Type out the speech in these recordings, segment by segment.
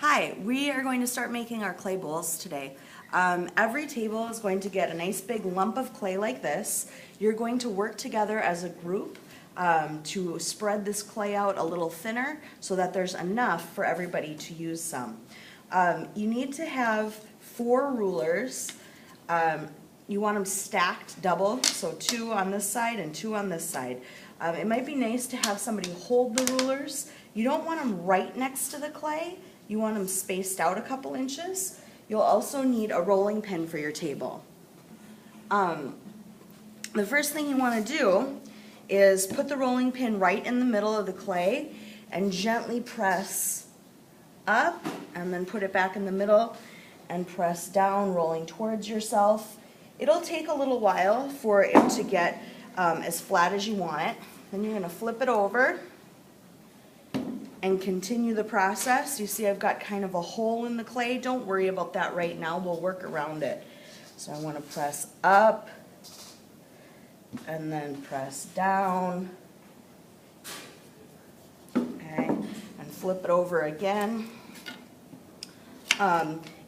Hi, we are going to start making our clay bowls today. Every table is going to get a nice big lump of clay like this. You're going to work together as a group to spread this clay out a little thinner so that there's enough for everybody to use some. You need to have 4 rulers. You want them stacked double, so 2 on this side and 2 on this side. It might be nice to have somebody hold the rulers. You don't want them right next to the clay. You want them spaced out a couple inches. You'll also need a rolling pin for your table. The first thing you want to do is put the rolling pin right in the middle of the clay and gently press up and then put it back in the middle and press down, rolling towards yourself. It'll take a little while for it to get as flat as you want it. Then you're going to flip it over and continue the process. You see I've got kind of a hole in the clay. Don't worry about that right now. We'll work around it. So I want to press up and then press down. Okay, and flip it over again.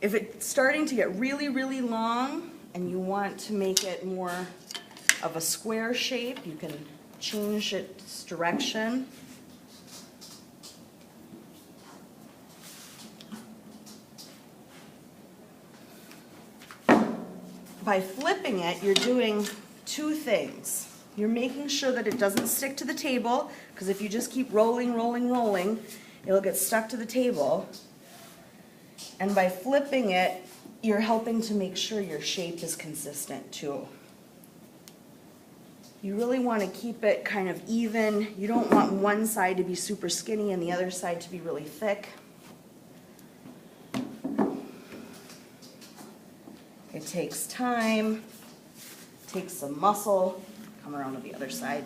If it's starting to get really, really long and you want to make it more of a square shape, you can change its direction. By flipping it, you're doing 2 things. You're making sure that it doesn't stick to the table, because if you just keep rolling, it'll get stuck to the table. And by flipping it, you're helping to make sure your shape is consistent too. You really want to keep it kind of even. You don't want one side to be super skinny and the other side to be really thick. It takes time, takes some muscle. Come around to the other side.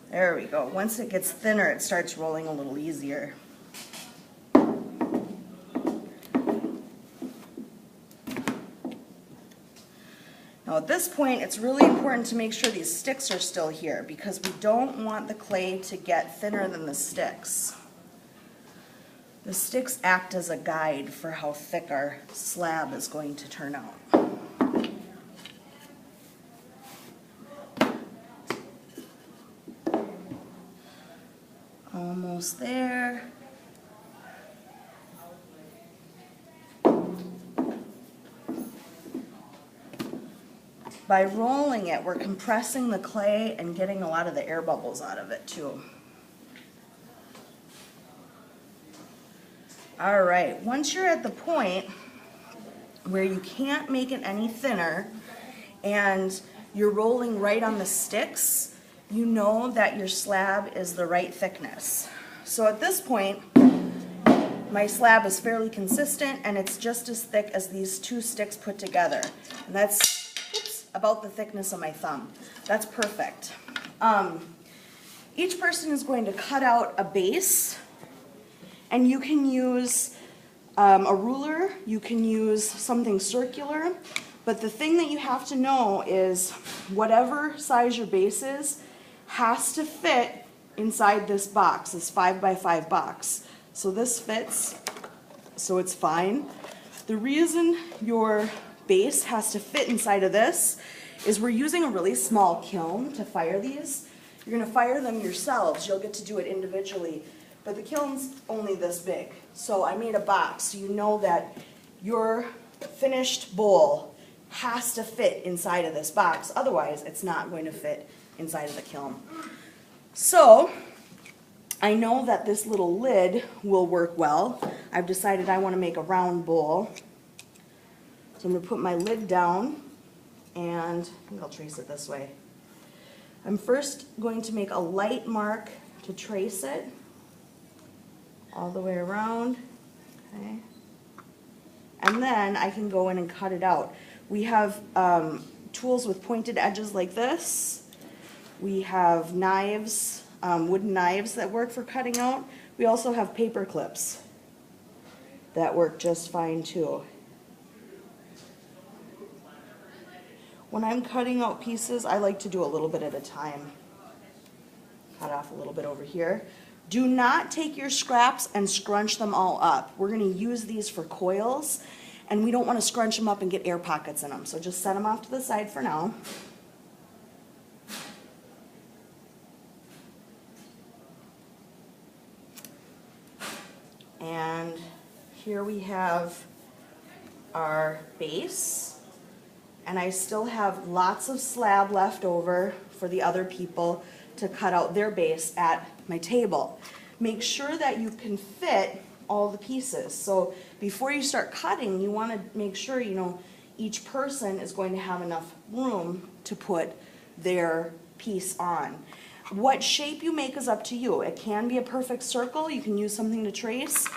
There we go. Once it gets thinner, it starts rolling a little easier. Now at this point, it's really important to make sure these sticks are still here because we don't want the clay to get thinner than the sticks. The sticks act as a guide for how thick our slab is going to turn out. Almost there. By rolling it, we're compressing the clay and getting a lot of the air bubbles out of it too. All right, once you're at the point where you can't make it any thinner and you're rolling right on the sticks, you know that your slab is the right thickness. So at this point, my slab is fairly consistent and it's just as thick as these 2 sticks put together. And that's about the thickness of my thumb. That's perfect. Each person is going to cut out a base, and you can use a ruler, you can use something circular, but the thing that you have to know is whatever size your base is has to fit inside this box, this 5x5 box. So this fits, so it's fine. The reason your base has to fit inside of this is we're using a really small kiln to fire these. You're going to fire them yourselves. You'll get to do it individually, but the kiln's only this big. So I made a box so you know that your finished bowl has to fit inside of this box. Otherwise, it's not going to fit inside of the kiln. So I know that this little lid will work well. I've decided I want to make a round bowl. So I'm going to put my lid down, and I think I'll trace it this way. I'm first going to make a light mark to trace it all the way around. Okay. And then I can go in and cut it out. We have tools with pointed edges like this. We have knives, wooden knives that work for cutting out. We also have paper clips. that work just fine too. When I'm cutting out pieces, I like to do a little bit at a time. Cut off a little bit over here. Do not take your scraps and scrunch them all up. We're going to use these for coils, and we don't want to scrunch them up and get air pockets in them. So just set them off to the side for now. And here we have our base. And I still have lots of slab left over for the other people to cut out their base at my table. Make sure that you can fit all the pieces. So before you start cutting, you want to make sure, you know, each person is going to have enough room to put their piece on. What shape you make is up to you. It can be a perfect circle. You can use something to trace.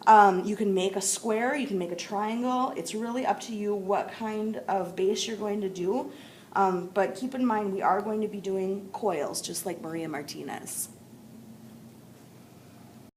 You can make a square. You can make a triangle. It's really up to you what kind of base you're going to do. But keep in mind, we are going to be doing coils, just like Maria Martinez.